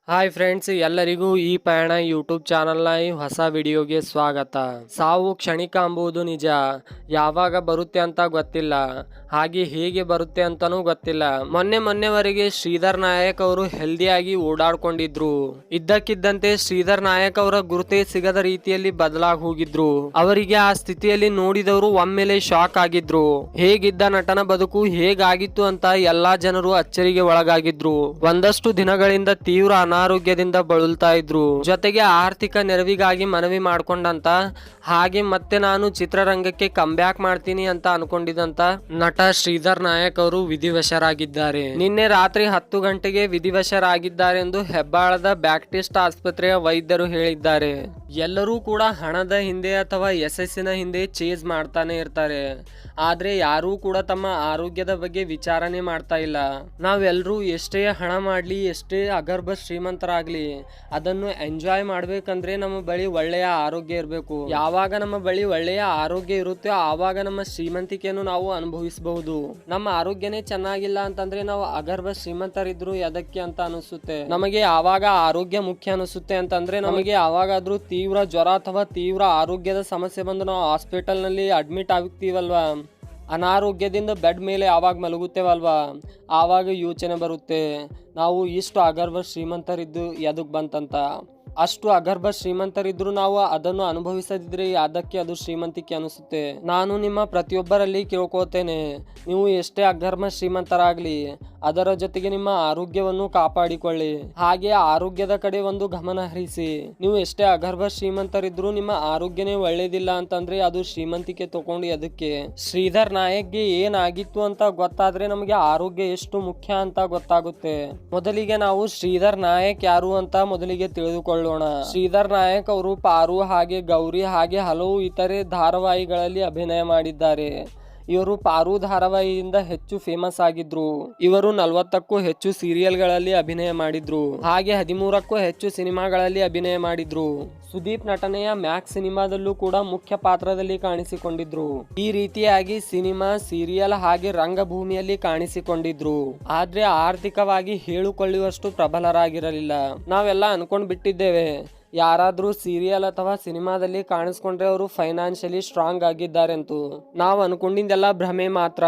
Hi friends, ಎಲ್ಲರಿಗೂ ಈ ಪಯಣ ಯೂಟ್ಯೂಬ್ ಚಾನಲ್ನ ಈ ಹೊಸ ವಿಡಿಯೋಗೆ ಸ್ವಾಗತ. ಸಾವು ಕ್ಷಣಿಕ ಎಂಬುದು ನಿಜ. ಯಾವಾಗ ಬರುತ್ತೆ ಅಂತ ಗೊತ್ತಿಲ್ಲ, ಹಾಗೆ ಹೇಗೆ ಬರುತ್ತೆ ಅಂತನೂ ಗೊತ್ತಿಲ್ಲ. ಮೊನ್ನೆವರೆಗೆ ಶ್ರೀಧರ್ ನಾಯಕ್ ಅವರು ಹೆಲ್ದಿಯಾಗಿ ಓಡಾಡ್ಕೊಂಡಿದ್ರು. ಇದ್ದಕ್ಕಿದ್ದಂತೆ ಶ್ರೀಧರ್ ನಾಯಕ್ ಅವರ ಗುರುತೇ ಸಿಗದ ರೀತಿಯಲ್ಲಿ ಬದಲಾಗಿ ಹೋಗಿದ್ರು. ಅವರಿಗೆ ಆ ಸ್ಥಿತಿಯಲ್ಲಿ ನೋಡಿದವರು ಒಮ್ಮೆಲೆ ಶಾಕ್ ಆಗಿದ್ರು. ಹೇಗಿದ್ದ ನಟನ ಬದುಕು ಹೇಗಾಗಿತ್ತು ಅಂತ ಎಲ್ಲಾ ಜನರು ಅಚ್ಚರಿಗೆ ಒಳಗಾಗಿದ್ರು. ಒಂದಷ್ಟು ದಿನಗಳಿಂದ ತೀವ್ರ ಅನಾರೋಗ್ಯದಿಂದ ಬಳಲ್ತಾ ಇದ್ರು. ಜೊತೆಗೆ ಆರ್ಥಿಕ ನೆರವಿಗಾಗಿ ಮನವಿ ಮಾಡ್ಕೊಂಡಂತ, ಹಾಗೆ ಮತ್ತೆ ನಾನು ಚಿತ್ರರಂಗಕ್ಕೆ ಕಂಬ್ಯಾಕ್ ಮಾಡ್ತೀನಿ ಅಂತ ಅನ್ಕೊಂಡಿದಂತ ನಟ ಶ್ರೀಧರ್ ನಾಯಕ್ ಅವರು ವಿಧಿವಶರಾಗಿದ್ದಾರೆ. ನಿನ್ನೆ ರಾತ್ರಿ 10 ಗಂಟೆಗೆ ವಿಧಿವಶರಾಗಿದ್ದಾರೆ ಎಂದು ಹೆಬ್ಬಾಳದ ಬ್ಯಾಪ್ಟಿಸ್ಟ್ ಆಸ್ಪತ್ರೆಯ ವೈದ್ಯರು ಹೇಳಿದ್ದಾರೆ. ಎಲ್ಲರೂ ಕೂಡ ಹಣದ ಹಿಂದೆ ಅಥವಾ ಯಶಸ್ಸಿನ ಹಿಂದೆ ಚೇಸ್ ಮಾಡ್ತಾನೆ ಇರ್ತಾರೆ, ಆದ್ರೆ ಯಾರೂ ಕೂಡ ತಮ್ಮ ಆರೋಗ್ಯದ ಬಗ್ಗೆ ವಿಚಾರಣೆ ಮಾಡ್ತಾ ಇಲ್ಲ. ನಾವೆಲ್ಲರೂ ಎಷ್ಟೇ ಹಣ ಮಾಡ್ಲಿ, ಎಷ್ಟೇ ಅಗರ್ಭ ಶ್ರೀಮಂತರಾಗ್ಲಿ, ಅದನ್ನು ಎಂಜಾಯ್ ಮಾಡ್ಬೇಕಂದ್ರೆ ನಮ್ಮ ಬಳಿ ಒಳ್ಳೆಯ ಆರೋಗ್ಯ ಇರಬೇಕು. ಯಾವಾಗ ನಮ್ಮ ಬಳಿ ಒಳ್ಳೆಯ ಆರೋಗ್ಯ ಇರುತ್ತೆ ಆವಾಗ ನಮ್ಮ ಶ್ರೀಮಂತಿಕೆಯನ್ನು ನಾವು ಅನುಭವಿಸಬಹುದು. ನಮ್ಮ ಆರೋಗ್ಯನೇ ಚೆನ್ನಾಗಿಲ್ಲ ಅಂತಂದ್ರೆ ನಾವು ಅಗರ್ಭ ಶ್ರೀಮಂತರಿದ್ರು ಎದಕ್ಕೆ ಅಂತ ಅನಿಸುತ್ತೆ. ನಮಗೆ ಯಾವಾಗ ಆರೋಗ್ಯ ಮುಖ್ಯ ಅನಿಸುತ್ತೆ ಅಂತಂದ್ರೆ ನಮಗೆ ಯಾವಾಗಾದ್ರೂ ತೀವ್ರ ಜ್ವರ ಅಥವಾ ತೀವ್ರ ಆರೋಗ್ಯದ ಸಮಸ್ಯೆ ಬಂದು ನಾವು ಹಾಸ್ಪಿಟಲ್ ನಲ್ಲಿ ಅಡ್ಮಿಟ್ ಆಗ್ತೀವಲ್ವಾ, ಅನಾರೋಗ್ಯದಿಂದ ಬೆಡ್ ಮೇಲೆ ಯಾವಾಗ ಮಲಗುತ್ತೇವಲ್ವಾ, ಆವಾಗ ಯೋಚನೆ ಬರುತ್ತೆ ನಾವು ಇಷ್ಟು ಅಗರ್ಭ ಶ್ರೀಮಂತರಿದ್ದು ಎದಕ್ ಬಂತಂತ. ಅಷ್ಟು ಅಗರ್ಭ ಶ್ರೀಮಂತರಿದ್ರು ನಾವು ಅದನ್ನು ಅನುಭವಿಸದಿದ್ರೆ ಅದಕ್ಕೆ ಅದು ಶ್ರೀಮಂತಿಕೆ ಅನಿಸುತ್ತೆ. ನಾನು ನಿಮ್ಮ ಪ್ರತಿಯೊಬ್ಬರಲ್ಲಿ ಕೇಳ್ಕೋತೇನೆ, ನೀವು ಎಷ್ಟೇ ಅಗರ್ಭ ಶ್ರೀಮಂತರಾಗ್ಲಿ ಅದರ ಜೊತೆಗೆ ನಿಮ್ಮ ಆರೋಗ್ಯವನ್ನು ಕಾಪಾಡಿಕೊಳ್ಳಿ. ಹಾಗೆ ಆರೋಗ್ಯದ ಕಡೆ ಒಂದು ಗಮನ ಹರಿಸಿ. ನೀವು ಎಷ್ಟೇ ಅಗರ್ಭ ಶ್ರೀಮಂತರಿದ್ರು ನಿಮ್ಮ ಆರೋಗ್ಯನೇ ಒಳ್ಳೇದಿಲ್ಲ ಅಂತಂದ್ರೆ ಅದು ಶ್ರೀಮಂತಿಕೆ ತಗೊಂಡು ಅದಕ್ಕೆ. ಶ್ರೀಧರ್ ನಾಯಕ್ಗೆ ಏನಾಗಿತ್ತು ಅಂತ ಗೊತ್ತಾದ್ರೆ ನಮಗೆ ಆರೋಗ್ಯ ಎಷ್ಟು ಮುಖ್ಯ ಅಂತ ಗೊತ್ತಾಗುತ್ತೆ. ಮೊದಲಿಗೆ ನಾವು ಶ್ರೀಧರ್ ನಾಯಕ್ ಯಾರು ಅಂತ ಮೊದಲಿಗೆ ತಿಳಿದುಕೊಳ್ಳೋಣ. ಶ್ರೀಧರ್ ನಾಯಕ್ ಅವರು ಪಾರು ಹಾಗೆ ಗೌರಿ ಹಾಗೆ ಹಲವು ಇತರೆ ಧಾರಾವಾಹಿಗಳಲ್ಲಿ ಅಭಿನಯ ಮಾಡಿದ್ದಾರೆ. ಇವರು ಪಾರು ಧಾರಾವಾಹಿಯಿಂದ ಹೆಚ್ಚು ಫೇಮಸ್ ಆಗಿದ್ರು. ಇವರು 40ಕ್ಕೂ ಹೆಚ್ಚು ಸೀರಿಯಲ್ಗಳಲ್ಲಿ ಅಭಿನಯ ಮಾಡಿದ್ರು, ಹಾಗೆ 13ಕ್ಕೂ ಹೆಚ್ಚು ಸಿನಿಮಾಗಳಲ್ಲಿ ಅಭಿನಯ ಮಾಡಿದ್ರು. ಸುದೀಪ್ ನಟನೆಯ ಮ್ಯಾಕ್ಸ್ ಸಿನಿಮಾದಲ್ಲೂ ಕೂಡ ಮುಖ್ಯ ಪಾತ್ರದಲ್ಲಿ ಕಾಣಿಸಿಕೊಂಡಿದ್ರು. ಈ ರೀತಿಯಾಗಿ ಸಿನಿಮಾ, ಸೀರಿಯಲ್ ಹಾಗೆ ರಂಗಭೂಮಿಯಲ್ಲಿ ಕಾಣಿಸಿಕೊಂಡಿದ್ರು. ಆದ್ರೆ ಆರ್ಥಿಕವಾಗಿ ಹೇಳಿಕೊಳ್ಳುವಷ್ಟು ಪ್ರಬಲರಾಗಿರಲಿಲ್ಲ. ನಾವೆಲ್ಲ ಅನ್ಕೊಂಡ್ ಬಿಟ್ಟಿದ್ದೇವೆ ಯಾರಾದ್ರೂ ಸೀರಿಯಲ್ ಅಥವಾ ಸಿನಿಮಾದಲ್ಲಿ ಕಾಣಿಸ್ಕೊಂಡ್ರೆ ಅವರು ಫೈನಾನ್ಷಿಯಲಿ ಸ್ಟ್ರಾಂಗ್ ಆಗಿದ್ದಾರೆ ಅಂತೂ. ನಾವು ಅನ್ಕೊಂಡಿದ್ದೆಲ್ಲ ಭ್ರಮೆ ಮಾತ್ರ.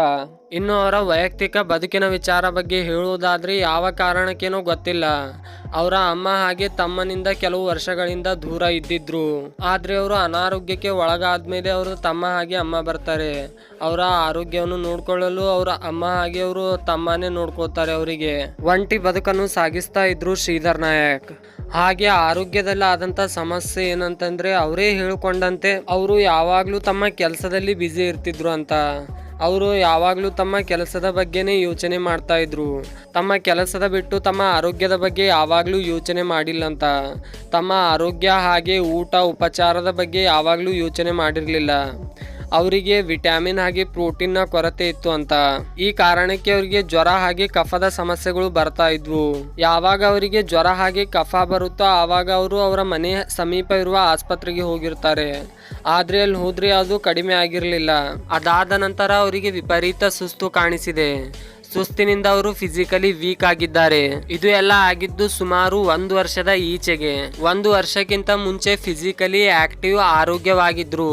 ಇನ್ನು ಅವರ ವೈಯಕ್ತಿಕ ಬದುಕಿನ ವಿಚಾರ ಬಗ್ಗೆ ಹೇಳುವುದಾದ್ರೆ ಯಾವ ಕಾರಣಕ್ಕೇನೋ ಗೊತ್ತಿಲ್ಲ, ಅವರ ಅಮ್ಮ ಹಾಗೆ ತಮ್ಮನಿಂದ ಕೆಲವು ವರ್ಷಗಳಿಂದ ದೂರ ಇದ್ದಿದ್ರು. ಆದ್ರೆ ಅವರು ಅನಾರೋಗ್ಯಕ್ಕೆ ಒಳಗಾದ್ಮೇಲೆ ಅವರು ತಮ್ಮ ಹಾಗೆ ಅಮ್ಮ ಬರ್ತಾರೆ. ಅವರ ಆರೋಗ್ಯವನ್ನು ನೋಡ್ಕೊಳ್ಳಲು ಅವರ ಅಮ್ಮ ಹಾಗೆ ಅವರು ತಮ್ಮನೇ ನೋಡ್ಕೋತಾರೆ. ಅವರಿಗೆ ಒಂಟಿ ಬದುಕನ್ನು ಸಾಗಿಸ್ತಾ ಇದ್ರು ಶ್ರೀಧರ್ ನಾಯಕ್. ಹಾಗೆ ಆರೋಗ್ಯದಲ್ಲಿ ಆದಂತ ಸಮಸ್ಯೆ ಏನಂತಂದ್ರೆ ಅವರೇ ಹೇಳಿಕೊಂಡಂತೆ ಅವರು ಯಾವಾಗ್ಲೂ ತಮ್ಮ ಕೆಲಸದಲ್ಲಿ ಬ್ಯುಸಿ ಇರ್ತಿದ್ರು ಅಂತ. ಅವರು ಯಾವಾಗ್ಲೂ ತಮ್ಮ ಕೆಲಸದ ಬಗ್ಗೆನೇ ಯೋಚನೆ ಮಾಡ್ತಾ ಇದ್ರು. ತಮ್ಮ ಕೆಲಸದ ಬಿಟ್ಟು ತಮ್ಮ ಆರೋಗ್ಯದ ಬಗ್ಗೆ ಯಾವಾಗ್ಲೂ ಯೋಚನೆ ಮಾಡಿಲ್ಲಂತ. ತಮ್ಮ ಆರೋಗ್ಯ ಹಾಗೆ ಊಟ ಉಪಚಾರದ ಬಗ್ಗೆ ಯಾವಾಗ್ಲೂ ಯೋಚನೆ ಮಾಡಿರ್ಲಿಲ್ಲ. ಅವರಿಗೆ ವಿಟಮಿನ್ ಹಾಗೆ ಪ್ರೋಟೀನ್ ನ ಕೊರತೆ ಇತ್ತು ಅಂತ. ಈ ಕಾರಣಕ್ಕೆ ಅವರಿಗೆ ಜ್ವರ ಹಾಗೆ ಕಫದ ಸಮಸ್ಯೆಗಳು ಬರ್ತಾ ಇದ್ವು. ಯಾವಾಗ ಅವರಿಗೆ ಜ್ವರ ಹಾಗೆ ಕಫ ಬರುತ್ತೋ ಆವಾಗ ಅವರು ಅವರ ಮನೆ ಸಮೀಪ ಇರುವ ಆಸ್ಪತ್ರೆಗೆ ಹೋಗಿರ್ತಾರೆ. ಆದ್ರೆ ಅಲ್ಲಿ ಹೋದ್ರೆ ಅದು ಕಡಿಮೆ ಆಗಿರ್ಲಿಲ್ಲ. ಅದಾದ ನಂತರ ಅವರಿಗೆ ವಿಪರೀತ ಸುಸ್ತು ಕಾಣಿಸಿದೆ. ಸುಸ್ತಿನಿಂದ ಅವರು ಫಿಸಿಕಲಿ ವೀಕ್ ಆಗಿದ್ದಾರೆ. ಇದು ಎಲ್ಲ ಆಗಿದ್ದು ಸುಮಾರು 1 ವರ್ಷದ ಈಚೆಗೆ. 1 ವರ್ಷಕ್ಕಿಂತ ಮುಂಚೆ ಫಿಸಿಕಲಿ ಆಕ್ಟಿವ್ ಆರೋಗ್ಯವಾಗಿದ್ರು.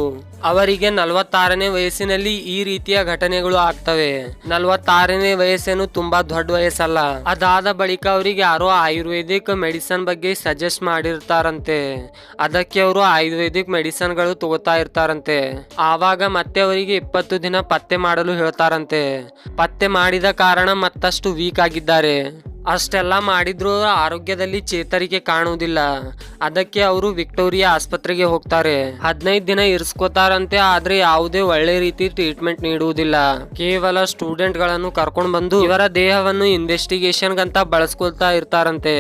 ಅವರಿಗೆ 46ನೇ ವಯಸ್ಸಿನಲ್ಲಿ ಈ ರೀತಿಯ ಘಟನೆಗಳು ಆಗ್ತವೆ. 46ನೇ ವಯಸ್ಸೇನು ತುಂಬಾ ದೊಡ್ಡ ವಯಸ್ಸಲ್ಲ. ಅದಾದ ಬಳಿಕ ಅವರಿಗೆ ಯಾರೋ ಆಯುರ್ವೇದಿಕ್ ಮೆಡಿಸನ್ ಬಗ್ಗೆ ಸಜೆಸ್ಟ್ ಮಾಡಿರ್ತಾರಂತೆ. ಅದಕ್ಕೆ ಅವರು ಆಯುರ್ವೇದಿಕ್ ಮೆಡಿಸನ್ ಗಳು ತಗೋತಾ ಇರ್ತಾರಂತೆ. ಆವಾಗ ಮತ್ತೆ ಅವರಿಗೆ 20 ದಿನ ಪತ್ತೆ ಮಾಡಲು ಹೇಳ್ತಾರಂತೆ. ಪತ್ತೆ ಮಾಡಿದ ಕಾರಣ ಮತ್ತಷ್ಟು ವೀಕ್ ಆಗಿದ್ದಾರೆ. ಅಷ್ಟೆಲ್ಲ ಮಾಡಿದ್ರು ಆರೋಗ್ಯದಲ್ಲಿ ಚೇತರಿಕೆ ಕಾಣುವುದಿಲ್ಲ. ಅದಕ್ಕೆ ಅವರು ವಿಕ್ಟೋರಿಯಾ ಆಸ್ಪತ್ರೆಗೆ ಹೋಗ್ತಾರೆ. 15 ದಿನ ಇರಿಸ್ಕೋತಾರಂತೆ. ಆದ್ರೆ ಯಾವುದೇ ಒಳ್ಳೆ ರೀತಿ ಟ್ರೀಟ್ಮೆಂಟ್ ನೀಡುವುದಿಲ್ಲ. ಕೇವಲ ಸ್ಟೂಡೆಂಟ್ ಗಳನ್ನು ಕರ್ಕೊಂಡು ಬಂದು ಇವರ ದೇಹವನ್ನು ಇನ್ವೆಸ್ಟಿಗೇಷನ್ ಗಂತ ಬಳಸ್ಕೊಳ್ತಾ ಇರ್ತಾರಂತೆ.